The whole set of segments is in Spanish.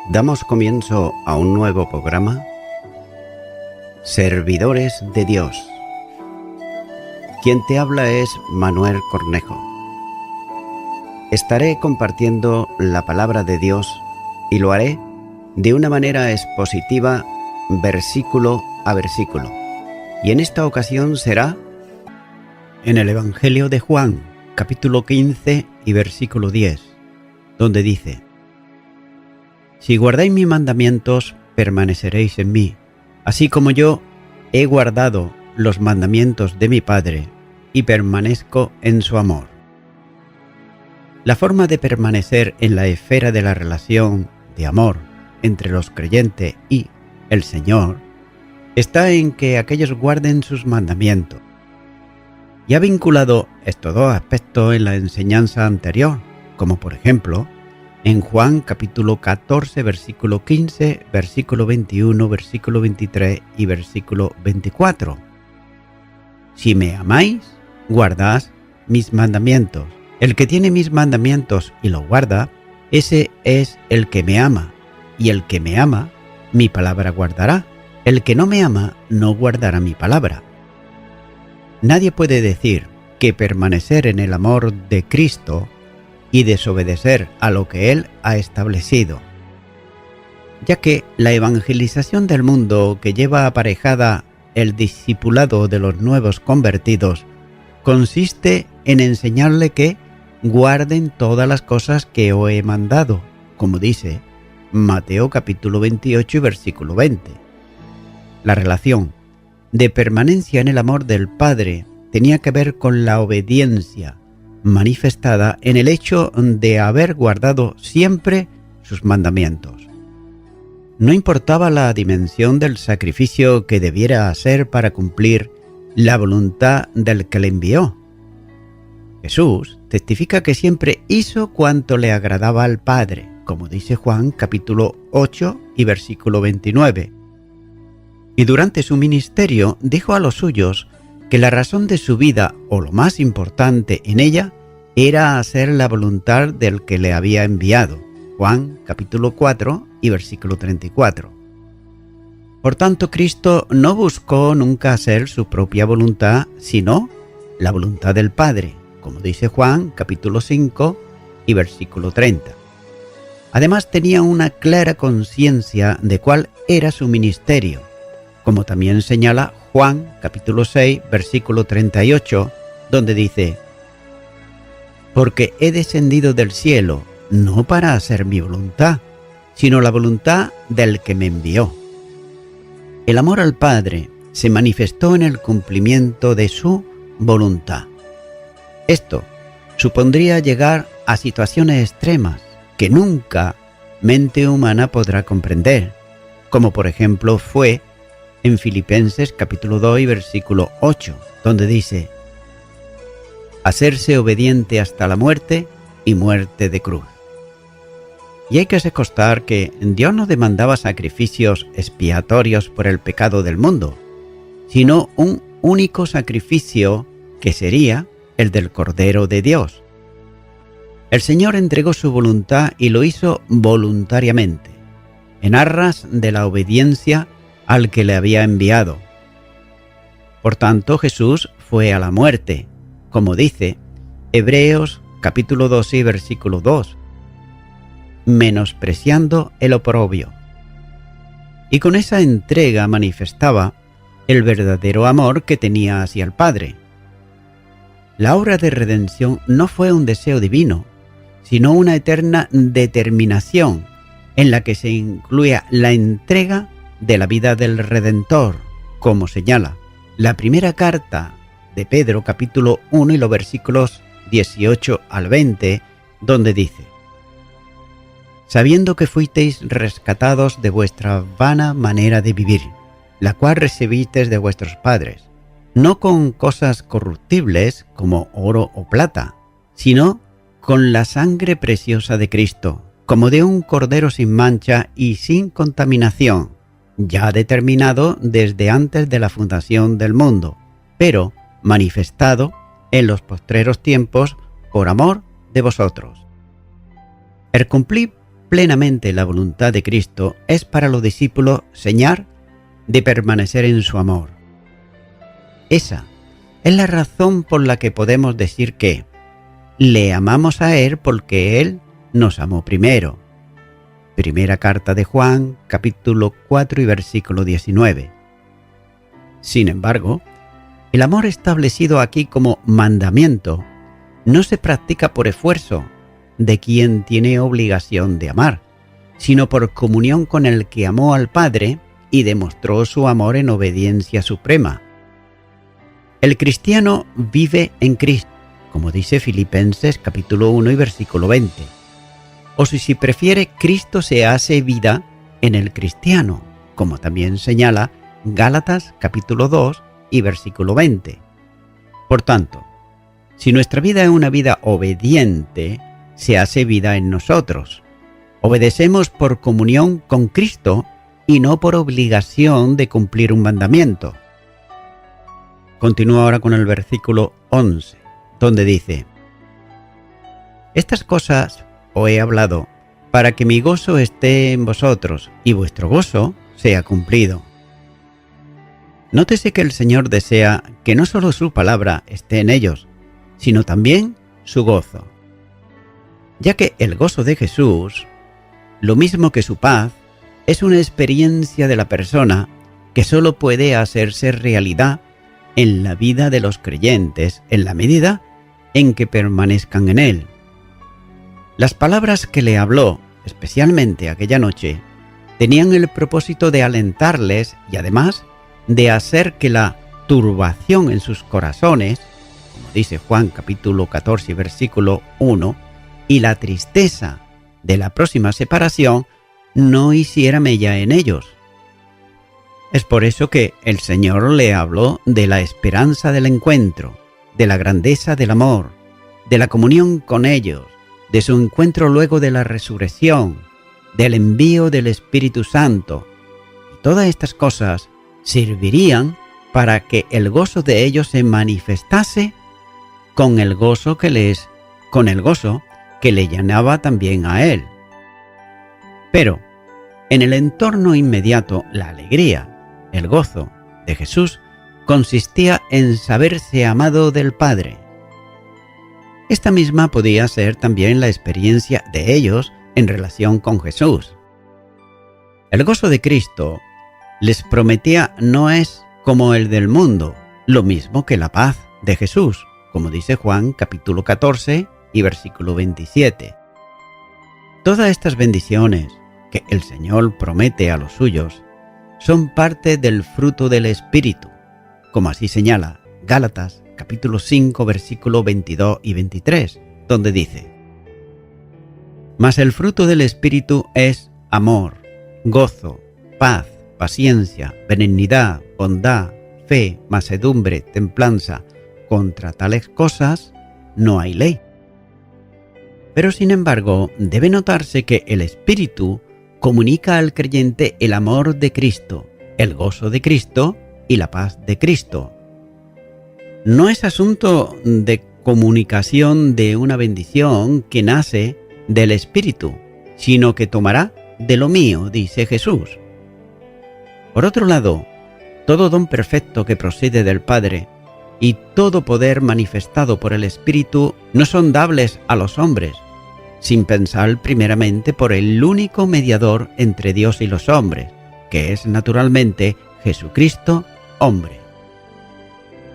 Damos comienzo a un nuevo programa, Servidores de Dios. Quien te habla es Manuel Cornejo. Estaré compartiendo la palabra de Dios y lo haré de una manera expositiva, versículo a versículo. Y en esta ocasión será en el Evangelio de Juan, capítulo 15 y versículo 10, donde dice: Si guardáis mis mandamientos, permaneceréis en mí, así como yo he guardado los mandamientos de mi Padre y permanezco en su amor. La forma de permanecer en la esfera de la relación de amor entre los creyentes y el Señor está en que aquellos guarden sus mandamientos. Y ha vinculado estos dos aspectos en la enseñanza anterior, como por ejemplo en Juan capítulo 14, versículo 15, versículo 21, versículo 23 y versículo 24. Si me amáis, guardad mis mandamientos. El que tiene mis mandamientos y los guarda, ese es el que me ama. Y el que me ama, mi palabra guardará. El que no me ama, no guardará mi palabra. Nadie puede decir que permanecer en el amor de Cristo y desobedecer a lo que Él ha establecido, ya que la evangelización del mundo que lleva aparejada el discipulado de los nuevos convertidos consiste en enseñarle que guarden todas las cosas que os he mandado, como dice Mateo capítulo 28 y versículo 20. La relación de permanencia en el amor del Padre tenía que ver con la obediencia manifestada en el hecho de haber guardado siempre sus mandamientos. No importaba la dimensión del sacrificio que debiera hacer para cumplir la voluntad del que le envió. Jesús testifica que siempre hizo cuanto le agradaba al Padre, como dice Juan capítulo 8 y versículo 29. Y durante su ministerio dijo a los suyos que la razón de su vida, o lo más importante en ella, era hacer la voluntad del que le había enviado. Juan capítulo 4 y versículo 34. Por tanto, Cristo no buscó nunca hacer su propia voluntad, sino la voluntad del Padre, como dice Juan capítulo 5 y versículo 30. Además, tenía una clara conciencia de cuál era su ministerio, como también señala Juan capítulo 6, versículo 38, donde dice: Porque he descendido del cielo, no para hacer mi voluntad, sino la voluntad del que me envió. El amor al Padre se manifestó en el cumplimiento de su voluntad. Esto supondría llegar a situaciones extremas que nunca mente humana podrá comprender, como por ejemplo fue en Filipenses capítulo 2 y versículo 8, donde dice: hacerse obediente hasta la muerte y muerte de cruz. Y hay que constar que Dios no demandaba sacrificios expiatorios por el pecado del mundo, sino un único sacrificio que sería el del Cordero de Dios. El Señor entregó su voluntad y lo hizo voluntariamente, en arras de la obediencia al que le había enviado. Por tanto, Jesús fue a la muerte, como dice Hebreos capítulo 12 y versículo 2, menospreciando el oprobio. Y con esa entrega manifestaba el verdadero amor que tenía hacia el Padre. La obra de redención no fue un deseo divino, sino una eterna determinación en la que se incluía la entrega de la vida del Redentor, como señala la primera carta de Pedro capítulo 1 y los versículos 18 al 20, donde dice: sabiendo que fuisteis rescatados de vuestra vana manera de vivir, la cual recibisteis de vuestros padres, no con cosas corruptibles como oro o plata, sino con la sangre preciosa de Cristo, como de un cordero sin mancha y sin contaminación, ya determinado desde antes de la fundación del mundo, pero manifestado en los postreros tiempos por amor de vosotros. El cumplir plenamente la voluntad de Cristo es para los discípulos señal de permanecer en su amor. Esa es la razón por la que podemos decir que le amamos a Él porque Él nos amó primero. Primera carta de Juan, capítulo 4 y versículo 19. Sin embargo, el amor establecido aquí como mandamiento no se practica por esfuerzo de quien tiene obligación de amar, sino por comunión con el que amó al Padre y demostró su amor en obediencia suprema. El cristiano vive en Cristo, como dice Filipenses capítulo 1 y versículo 20. O si prefiere, Cristo se hace vida en el cristiano, como también señala Gálatas capítulo 2 y versículo 20. Por tanto, si nuestra vida es una vida obediente, se hace vida en nosotros. Obedecemos por comunión con Cristo y no por obligación de cumplir un mandamiento. Continúa ahora con el versículo 11, donde dice: estas cosas os he hablado para que mi gozo esté en vosotros y vuestro gozo sea cumplido. Nótese que el Señor desea que no solo su palabra esté en ellos, sino también su gozo, ya que el gozo de Jesús, lo mismo que su paz, es una experiencia de la persona que solo puede hacerse realidad en la vida de los creyentes en la medida en que permanezcan en Él. Las palabras que le habló, especialmente aquella noche, tenían el propósito de alentarles y además de hacer que la turbación en sus corazones, como dice Juan capítulo 14 versículo 1, y la tristeza de la próxima separación no hiciera mella en ellos. Es por eso que el Señor le habló de la esperanza del encuentro, de la grandeza del amor, de la comunión con ellos, de su encuentro luego de la resurrección, del envío del Espíritu Santo. Y todas estas cosas servirían para que el gozo de ellos se manifestase con el gozo que le llenaba también a él. Pero en el entorno inmediato, la alegría, el gozo de Jesús consistía en saberse amado del Padre. Esta misma podía ser también la experiencia de ellos en relación con Jesús. El gozo de Cristo les prometía no es como el del mundo, lo mismo que la paz de Jesús, como dice Juan capítulo 14 y versículo 27. Todas estas bendiciones que el Señor promete a los suyos son parte del fruto del Espíritu, como así señala Gálatas capítulo 5 versículo 22 y 23, donde dice: mas el fruto del Espíritu es amor, gozo, paz, paciencia, benignidad, bondad, fe, mansedumbre, templanza. Contra tales cosas no hay ley. Pero sin embargo, debe notarse que el Espíritu comunica al creyente el amor de Cristo, el gozo de Cristo y la paz de Cristo. No es asunto de comunicación de una bendición que nace del Espíritu, sino que tomará de lo mío, dice Jesús. Por otro lado, todo don perfecto que procede del Padre y todo poder manifestado por el Espíritu no son dables a los hombres, sin pensar primeramente por el único mediador entre Dios y los hombres, que es naturalmente Jesucristo, hombre.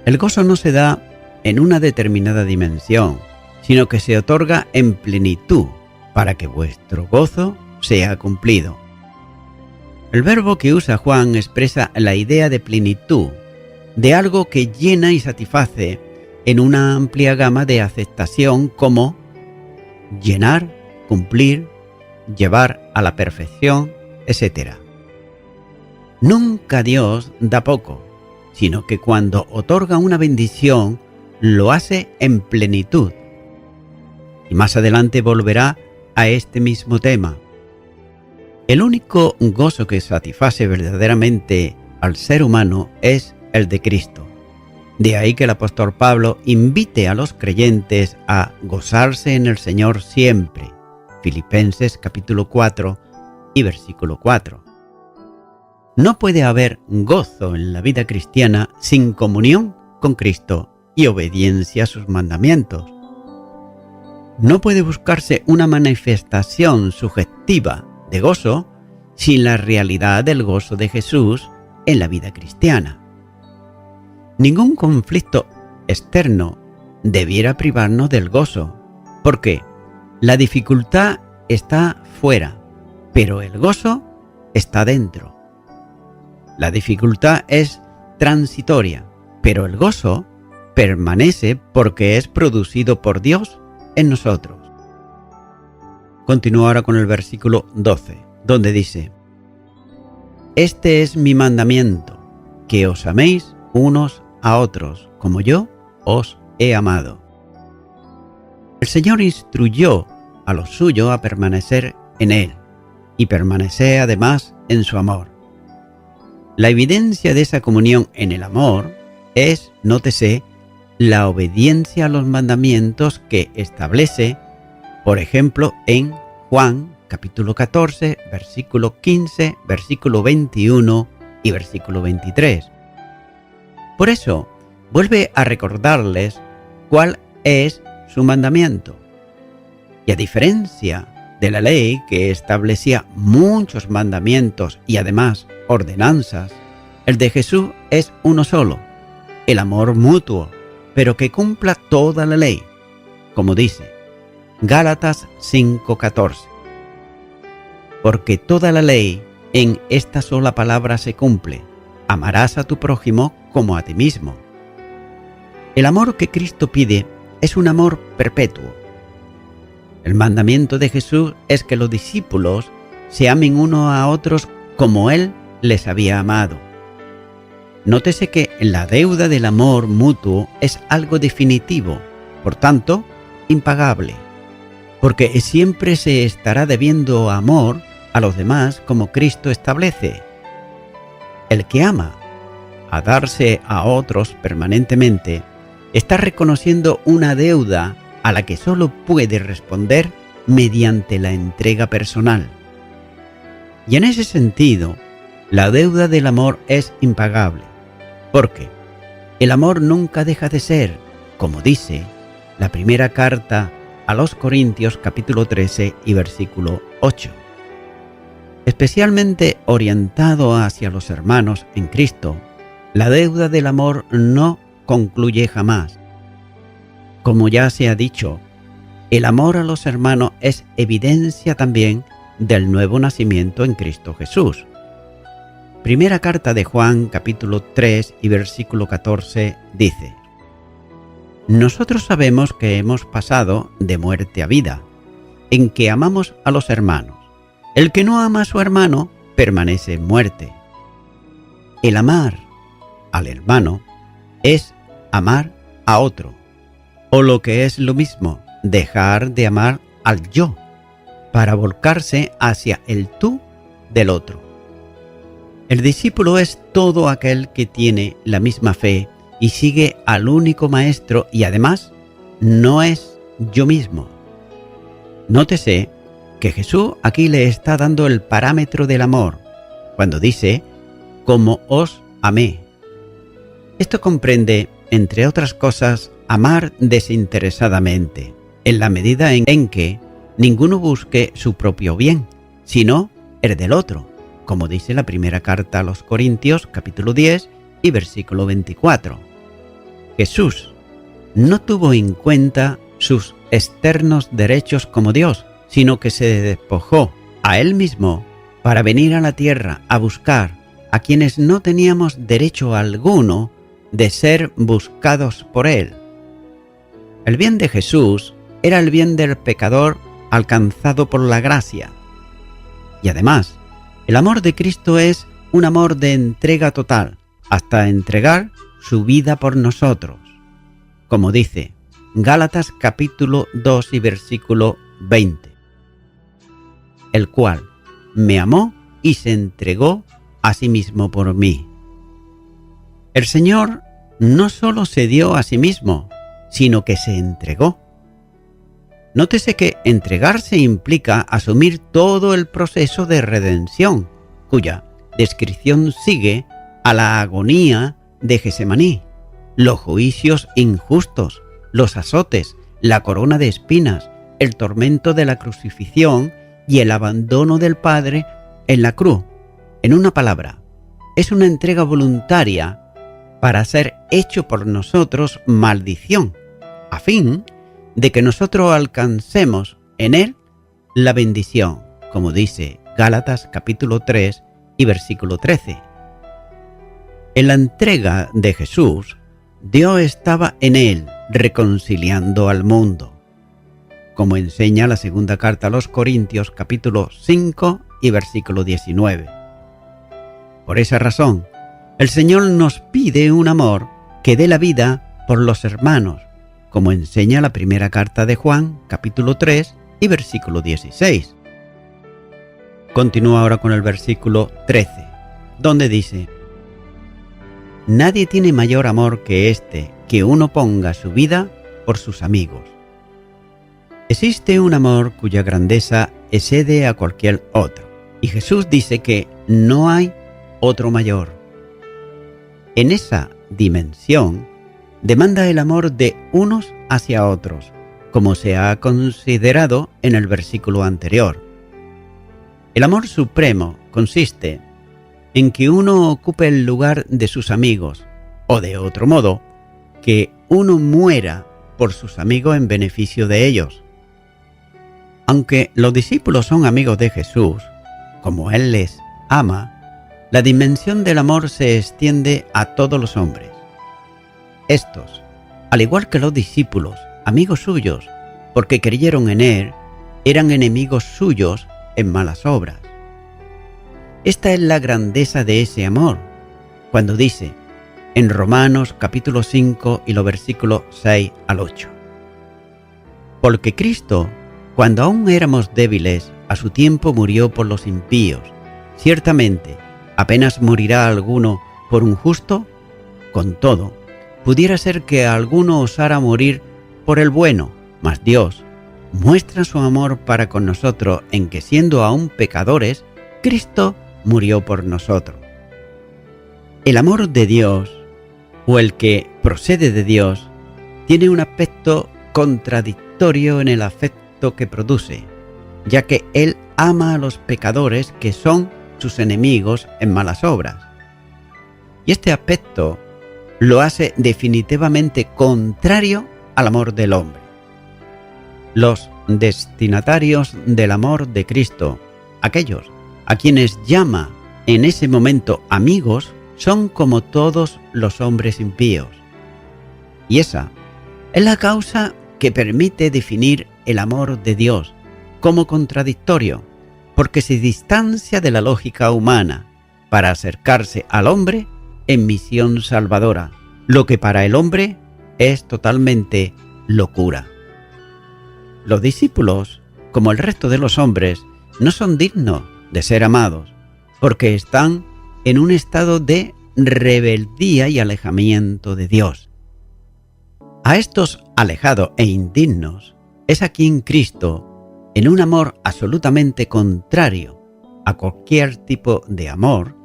El gozo no se da en una determinada dimensión, sino que se otorga en plenitud, para que vuestro gozo sea cumplido. El verbo que usa Juan expresa la idea de plenitud, de algo que llena y satisface en una amplia gama de aceptación como llenar, cumplir, llevar a la perfección, etc. Nunca Dios da poco, sino que cuando otorga una bendición, lo hace en plenitud. y más adelante volverá a este mismo tema. El único gozo que satisface verdaderamente al ser humano es el de Cristo. De ahí que el apóstol Pablo invite a los creyentes a gozarse en el Señor siempre. Filipenses capítulo 4 y versículo 4. No puede haber gozo en la vida cristiana sin comunión con Cristo y obediencia a sus mandamientos. No puede buscarse una manifestación subjetiva de gozo sin la realidad del gozo de Jesús en la vida cristiana. Ningún conflicto externo debiera privarnos del gozo, porque la dificultad está fuera, pero el gozo está dentro. La dificultad es transitoria, pero el gozo permanece porque es producido por Dios en nosotros. Continúo ahora con el versículo 12, donde dice: Este es mi mandamiento, que os améis unos a otros, como yo os he amado. El Señor instruyó a los suyos a permanecer en Él, y permanecer además en su amor. La evidencia de esa comunión en el amor es, nótese, la obediencia a los mandamientos que establece, por ejemplo, en Juan capítulo 14, versículo 15, versículo 21 y versículo 23. Por eso, vuelve a recordarles cuál es su mandamiento. Y a diferencia de la ley que establecía muchos mandamientos y además ordenanzas, el de Jesús es uno solo, el amor mutuo, pero que cumpla toda la ley, como dice Gálatas 5:14. Porque toda la ley en esta sola palabra se cumple: amarás a tu prójimo como a ti mismo. El amor que Cristo pide es un amor perpetuo. El mandamiento de Jesús es que los discípulos se amen unos a otros como Él les había amado. Nótese que la deuda del amor mutuo es algo definitivo, por tanto, impagable, porque siempre se estará debiendo amor a los demás como Cristo establece. El que ama a darse a otros permanentemente está reconociendo una deuda a la que solo puede responder mediante la entrega personal. Y en ese sentido, la deuda del amor es impagable, porque el amor nunca deja de ser, como dice la primera carta a los Corintios capítulo 13 y versículo 8. Especialmente orientado hacia los hermanos en Cristo, la deuda del amor no concluye jamás. Como ya se ha dicho, el amor a los hermanos es evidencia también del nuevo nacimiento en Cristo Jesús. Primera carta de Juan, capítulo 3 y versículo 14, dice: Nosotros sabemos que hemos pasado de muerte a vida, en que amamos a los hermanos. El que no ama a su hermano permanece en muerte. El amar al hermano es amar a otro, o lo que es lo mismo, dejar de amar al yo, para volcarse hacia el tú del otro. El discípulo es todo aquel que tiene la misma fe y sigue al único maestro y además no es yo mismo. Nótese que Jesús aquí le está dando el parámetro del amor, cuando dice, como os amé. Esto comprende, entre otras cosas, amar desinteresadamente, en la medida en que ninguno busque su propio bien, sino el del otro, como dice la primera carta a los Corintios, capítulo 10 y versículo 24. Jesús no tuvo en cuenta sus externos derechos como Dios, sino que se despojó a Él mismo para venir a la tierra a buscar a quienes no teníamos derecho alguno de ser buscados por Él. El bien de Jesús era el bien del pecador alcanzado por la gracia. Y además, el amor de Cristo es un amor de entrega total, hasta entregar su vida por nosotros. Como dice Gálatas capítulo 2 y versículo 20, el cual me amó y se entregó a sí mismo por mí. El Señor no solo se dio a sí mismo, sino que se entregó. Nótese que entregarse implica asumir todo el proceso de redención, cuya descripción sigue a la agonía de Getsemaní, los juicios injustos, los azotes, la corona de espinas, el tormento de la crucifixión y el abandono del Padre en la cruz. En una palabra, es una entrega voluntaria para ser hecho por nosotros maldición, a fin de que nosotros alcancemos en Él la bendición, como dice Gálatas capítulo 3 y versículo 13. En la entrega de Jesús, Dios estaba en Él reconciliando al mundo, como enseña la segunda carta a los Corintios capítulo 5 y versículo 19. Por esa razón, el Señor nos pide un amor que dé la vida por los hermanos, como enseña la primera carta de Juan, capítulo 3 y versículo 16. Continúa ahora con el versículo 13, donde dice: nadie tiene mayor amor que este, que uno ponga su vida por sus amigos. Existe un amor cuya grandeza excede a cualquier otro, y Jesús dice que no hay otro mayor. En esa dimensión demanda el amor de unos hacia otros, como se ha considerado en el versículo anterior. El amor supremo consiste en que uno ocupe el lugar de sus amigos, o de otro modo, que uno muera por sus amigos en beneficio de ellos. Aunque los discípulos son amigos de Jesús, como Él les ama, la dimensión del amor se extiende a todos los hombres. Estos, al igual que los discípulos, amigos suyos, porque creyeron en Él, eran enemigos suyos en malas obras. Esta es la grandeza de ese amor, cuando dice, en Romanos capítulo 5 y los versículos 6 al 8. Porque Cristo, cuando aún éramos débiles, a su tiempo murió por los impíos. Ciertamente, apenas morirá alguno por un justo, con todo, pudiera ser que alguno osara morir por el bueno, mas Dios muestra su amor para con nosotros en que siendo aún pecadores, Cristo murió por nosotros. El amor de Dios, o el que procede de Dios, tiene un aspecto contradictorio en el afecto que produce, ya que Él ama a los pecadores que son sus enemigos en malas obras. Y este aspecto lo hace definitivamente contrario al amor del hombre. Los destinatarios del amor de Cristo, aquellos a quienes llama en ese momento amigos, son como todos los hombres impíos. Y esa es la causa que permite definir el amor de Dios como contradictorio, porque se distancia de la lógica humana para acercarse al hombre en misión salvadora, lo que para el hombre es totalmente locura. Los discípulos, como el resto de los hombres, no son dignos de ser amados, porque están en un estado de rebeldía y alejamiento de Dios. A estos alejados e indignos es a quien Cristo, en un amor absolutamente contrario a cualquier tipo de amor,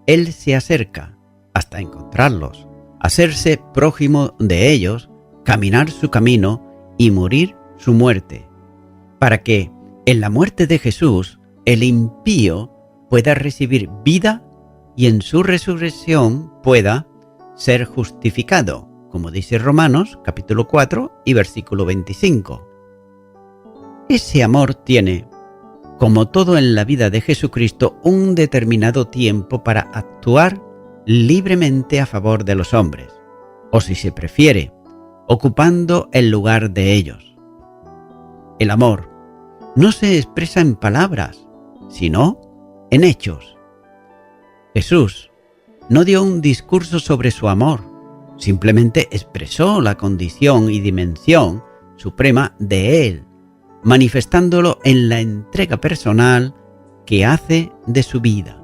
Él se acerca hasta encontrarlos, hacerse prójimo de ellos, caminar su camino y morir su muerte, para que en la muerte de Jesús el impío pueda recibir vida y en su resurrección pueda ser justificado, como dice Romanos capítulo 4 y versículo 25. Ese amor tiene, como todo en la vida de Jesucristo, un determinado tiempo para actuar libremente a favor de los hombres, o si se prefiere, ocupando el lugar de ellos. El amor no se expresa en palabras, sino en hechos. Jesús no dio un discurso sobre su amor, simplemente expresó la condición y dimensión suprema de Él, manifestándolo en la entrega personal que hace de su vida.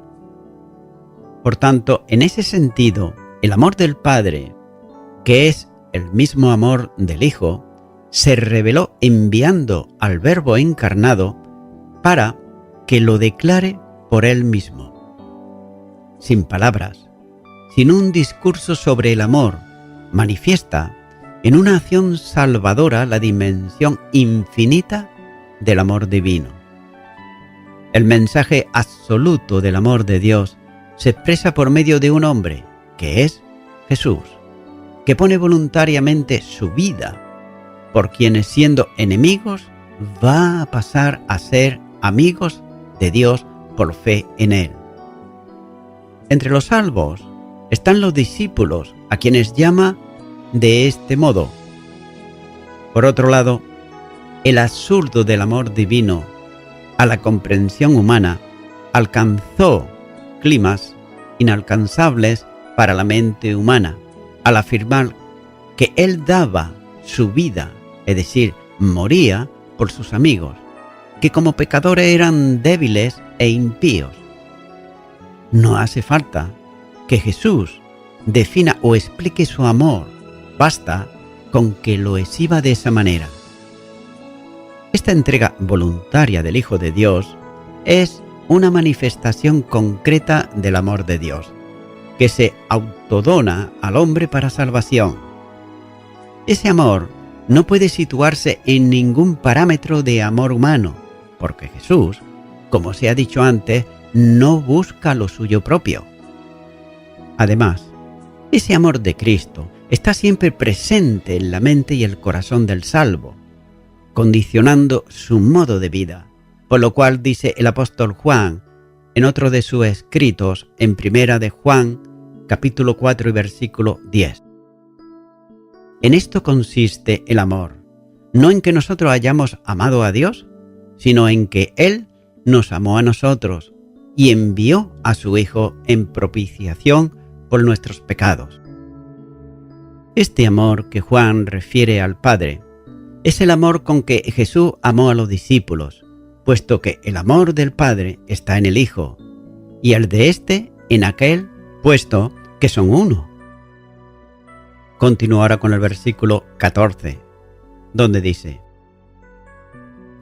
Por tanto, en ese sentido, el amor del Padre, que es el mismo amor del Hijo, se reveló enviando al Verbo encarnado para que lo declare por Él mismo. Sin palabras, sin un discurso sobre el amor, manifiesta en una acción salvadora la dimensión infinita del amor divino. El mensaje absoluto del amor de Dios se expresa por medio de un hombre, que es Jesús, que pone voluntariamente su vida por quienes, siendo enemigos, va a pasar a ser amigos de Dios por fe en Él. Entre los salvos están los discípulos, a quienes llama de este modo. Por otro lado, el absurdo del amor divino a la comprensión humana alcanzó climas inalcanzables para la mente humana al afirmar que Él daba su vida, es decir, moría por sus amigos, que como pecadores eran débiles e impíos. No hace falta que Jesús defina o explique su amor, basta con que lo exhiba de esa manera. Esta entrega voluntaria del Hijo de Dios es una manifestación concreta del amor de Dios, que se autodona al hombre para salvación. Ese amor no puede situarse en ningún parámetro de amor humano, porque Jesús, como se ha dicho antes, no busca lo suyo propio. Además, ese amor de Cristo está siempre presente en la mente y el corazón del salvo, condicionando su modo de vida, por lo cual dice el apóstol Juan en otro de sus escritos, en Primera de Juan, capítulo 4 y versículo 10. En esto consiste el amor, no en que nosotros hayamos amado a Dios, sino en que Él nos amó a nosotros y envió a su Hijo en propiciación por nuestros pecados. Este amor que Juan refiere al Padre es el amor con que Jesús amó a los discípulos, puesto que el amor del Padre está en el Hijo, y el de éste en aquel, puesto que son uno. Continúo ahora con el versículo 14, donde dice: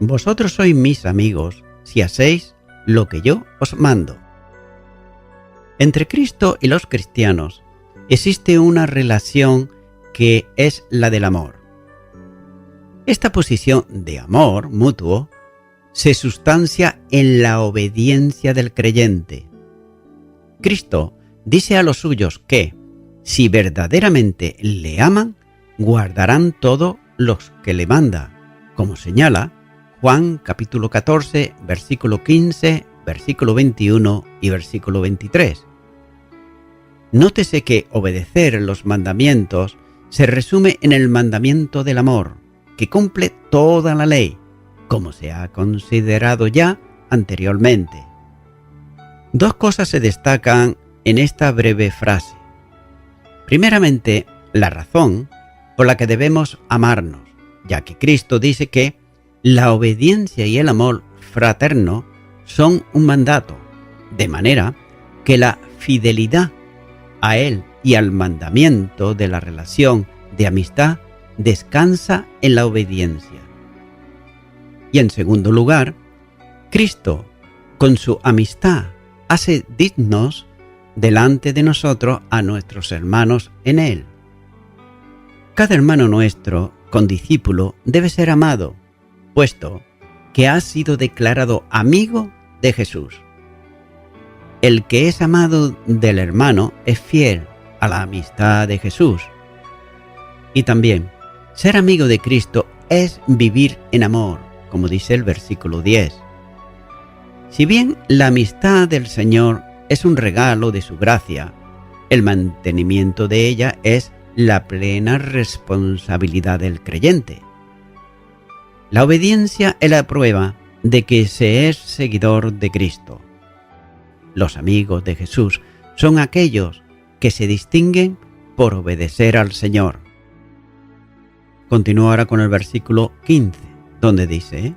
Vosotros sois mis amigos si hacéis lo que yo os mando. Entre Cristo y los cristianos existe una relación que es la del amor. Esta posición de amor mutuo se sustancia en la obediencia del creyente. Cristo dice a los suyos que, si verdaderamente le aman, guardarán todo los que le manda, como señala Juan capítulo 14, versículo 15, versículo 21 y versículo 23. Nótese que obedecer los mandamientos se resume en el mandamiento del amor, que cumple toda la ley, como se ha considerado ya anteriormente. Dos cosas se destacan en esta breve frase. Primeramente, la razón por la que debemos amarnos, ya que Cristo dice que la obediencia y el amor fraterno son un mandato, de manera que la fidelidad a Él y al mandamiento de la relación de amistad descansa en la obediencia. Y en segundo lugar, Cristo, con su amistad, hace dignos delante de nosotros a nuestros hermanos en Él. Cada hermano nuestro, condiscípulo, debe ser amado, puesto que ha sido declarado amigo de Jesús. El que es amado del hermano es fiel a la amistad de Jesús. Y también, ser amigo de Cristo es vivir en amor, como dice el versículo 10. Si bien la amistad del Señor es un regalo de su gracia, el mantenimiento de ella es la plena responsabilidad del creyente. La obediencia es la prueba de que se es seguidor de Cristo. Los amigos de Jesús son aquellos que se distinguen por obedecer al Señor. Continúo ahora con el versículo 15, donde dice: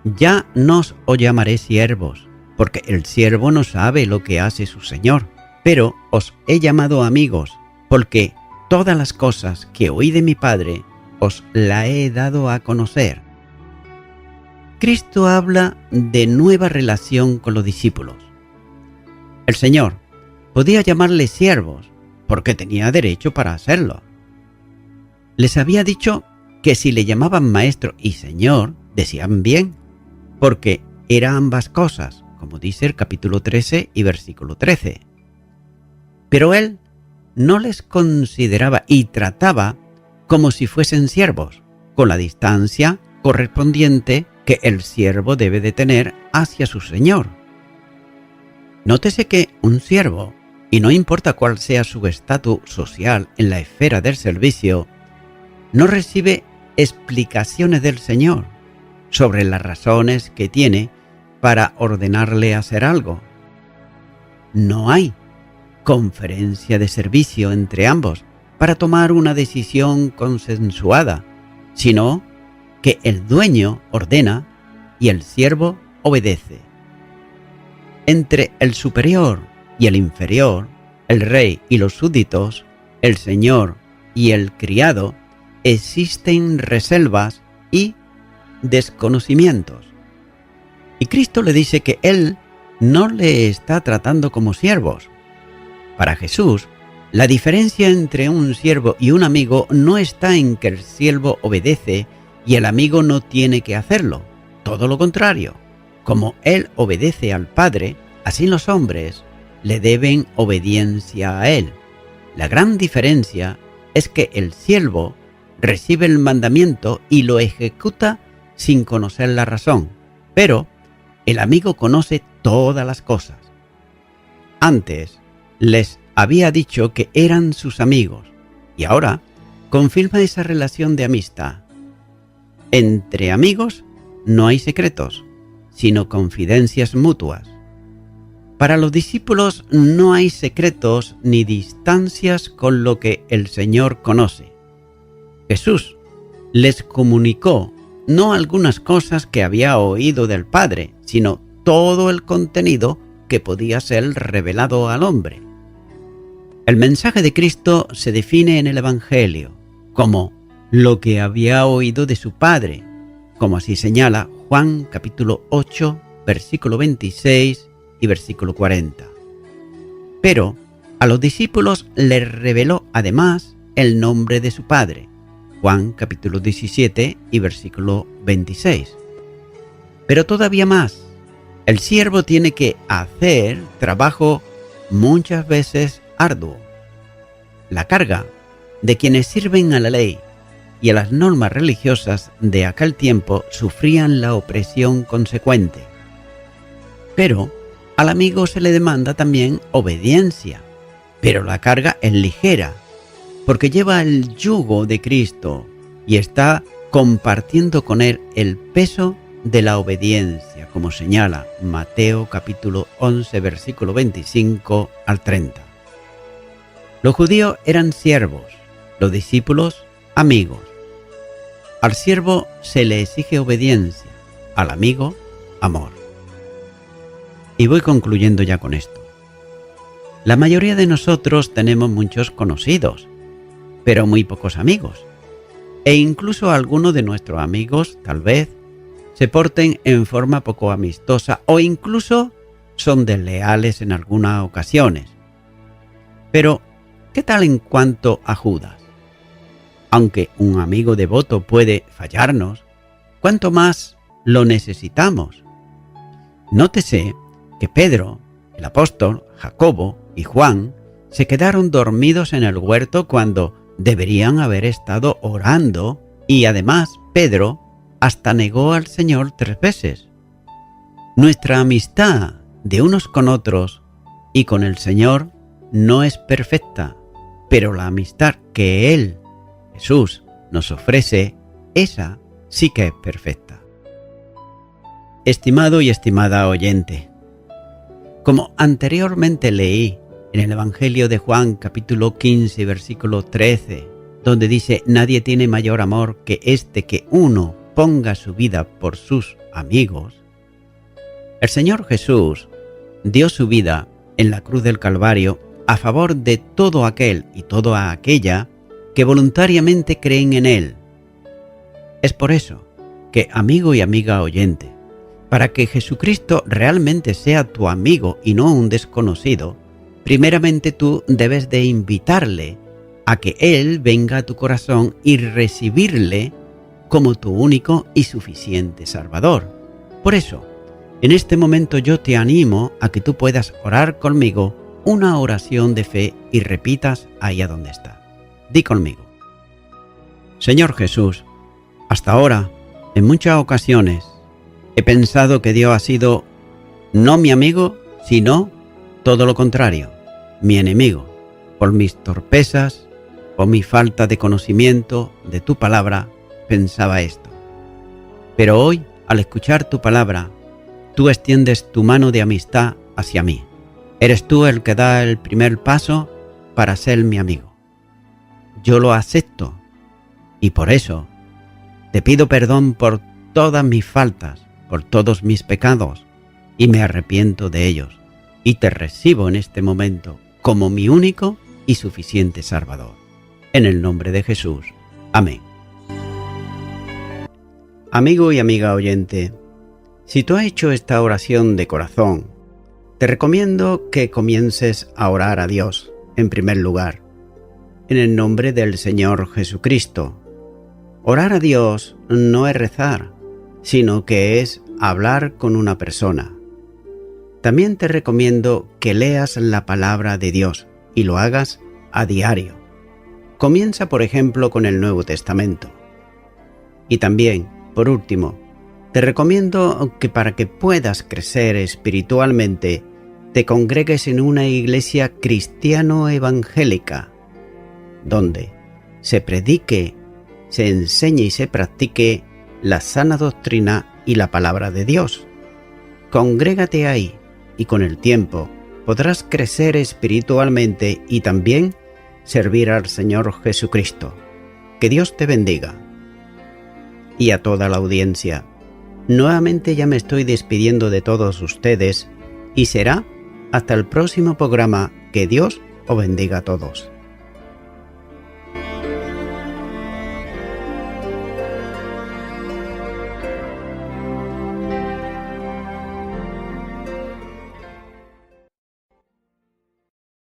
Ya no os llamaré siervos, porque el siervo no sabe lo que hace su Señor, pero os he llamado amigos, porque todas las cosas que oí de mi Padre os la he dado a conocer. Cristo habla de nueva relación con los discípulos. El Señor podía llamarles siervos, porque tenía derecho para hacerlo. Les había dicho que si le llamaban maestro y señor, decían bien, porque era ambas cosas, como dice el capítulo 13 y versículo 13. Pero él no les consideraba y trataba como si fuesen siervos, con la distancia correspondiente que el siervo debe de tener hacia su señor. Nótese que un siervo, y no importa cuál sea su estatus social en la esfera del servicio, no recibe explicaciones del Señor sobre las razones que tiene para ordenarle hacer algo. No hay conferencia de servicio entre ambos para tomar una decisión consensuada, sino que el dueño ordena y el siervo obedece. Entre el superior y el inferior, el rey y los súbditos, el señor y el criado, existen reservas y desconocimientos. Y Cristo le dice que Él no le está tratando como siervos. Para Jesús, la diferencia entre un siervo y un amigo no está en que el siervo obedece y el amigo no tiene que hacerlo. Todo lo contrario. Como Él obedece al Padre, así los hombres le deben obediencia a Él. La gran diferencia es que el siervo recibe el mandamiento y lo ejecuta sin conocer la razón, pero el amigo conoce todas las cosas. Antes les había dicho que eran sus amigos y ahora confirma esa relación de amistad. Entre amigos no hay secretos, sino confidencias mutuas. Para los discípulos no hay secretos ni distancias con lo que el Señor conoce. Jesús les comunicó no algunas cosas que había oído del Padre, sino todo el contenido que podía ser revelado al hombre. El mensaje de Cristo se define en el Evangelio como lo que había oído de su Padre, como así señala Juan capítulo 8, versículo 26 y versículo 40. Pero a los discípulos les reveló además el nombre de su Padre, Juan capítulo 17 y versículo 26. Pero todavía más, el siervo tiene que hacer trabajo muchas veces arduo. La carga de quienes sirven a la ley y a las normas religiosas de aquel tiempo sufrían la opresión consecuente. Pero al amigo se le demanda también obediencia, pero la carga es ligera, porque lleva el yugo de Cristo y está compartiendo con él el peso de la obediencia, como señala Mateo capítulo 11, versículo 25 al 30. Los judíos eran siervos, los discípulos amigos. Al siervo se le exige obediencia, al amigo amor. Y voy concluyendo ya con esto. La mayoría de nosotros tenemos muchos conocidos, pero muy pocos amigos. E incluso algunos de nuestros amigos, tal vez, se porten en forma poco amistosa o incluso son desleales en algunas ocasiones. Pero, ¿qué tal en cuanto a Judas? Aunque un amigo devoto puede fallarnos, ¿cuánto más lo necesitamos? Nótese que Pedro, el apóstol, Jacobo y Juan se quedaron dormidos en el huerto cuando deberían haber estado orando y además Pedro hasta negó al Señor 3 veces. Nuestra amistad de unos con otros y con el Señor no es perfecta, pero la amistad que Él, Jesús, nos ofrece, esa sí que es perfecta. Estimado y estimada oyente, como anteriormente leí en el Evangelio de Juan, capítulo 15, versículo 13, donde dice: nadie tiene mayor amor que este, que uno ponga su vida por sus amigos. El Señor Jesús dio su vida en la cruz del Calvario a favor de todo aquel y toda aquella que voluntariamente creen en Él. Es por eso que, amigo y amiga oyente, para que Jesucristo realmente sea tu amigo y no un desconocido, primeramente tú debes de invitarle a que Él venga a tu corazón y recibirle como tu único y suficiente Salvador. Por eso, en este momento yo te animo a que tú puedas orar conmigo una oración de fe y repitas ahí a donde está. Di conmigo: Señor Jesús, hasta ahora, en muchas ocasiones, he pensado que Dios ha sido no mi amigo, sino todo lo contrario, mi enemigo, por mis torpezas, por mi falta de conocimiento de tu palabra, pensaba esto. Pero hoy, al escuchar tu palabra, tú extiendes tu mano de amistad hacia mí. Eres tú el que da el primer paso para ser mi amigo. Yo lo acepto y por eso te pido perdón por todas mis faltas, por todos mis pecados, y me arrepiento de ellos, y te recibo en este momento como mi único y suficiente Salvador. En el nombre de Jesús. Amén. Amigo y amiga oyente, si tú has hecho esta oración de corazón, te recomiendo que comiences a orar a Dios, en primer lugar, en el nombre del Señor Jesucristo. Orar a Dios no es rezar, sino que es hablar con una persona. También te recomiendo que leas la palabra de Dios y lo hagas a diario. Comienza, por ejemplo, con el Nuevo Testamento. Y también, por último, te recomiendo que para que puedas crecer espiritualmente, te congregues en una iglesia cristiano-evangélica, donde se predique, se enseñe y se practique la sana doctrina y la palabra de Dios. Congrégate ahí y con el tiempo podrás crecer espiritualmente y también servir al Señor Jesucristo. Que Dios te bendiga. Y a toda la audiencia, nuevamente ya me estoy despidiendo de todos ustedes y será hasta el próximo programa. Que Dios os bendiga a todos.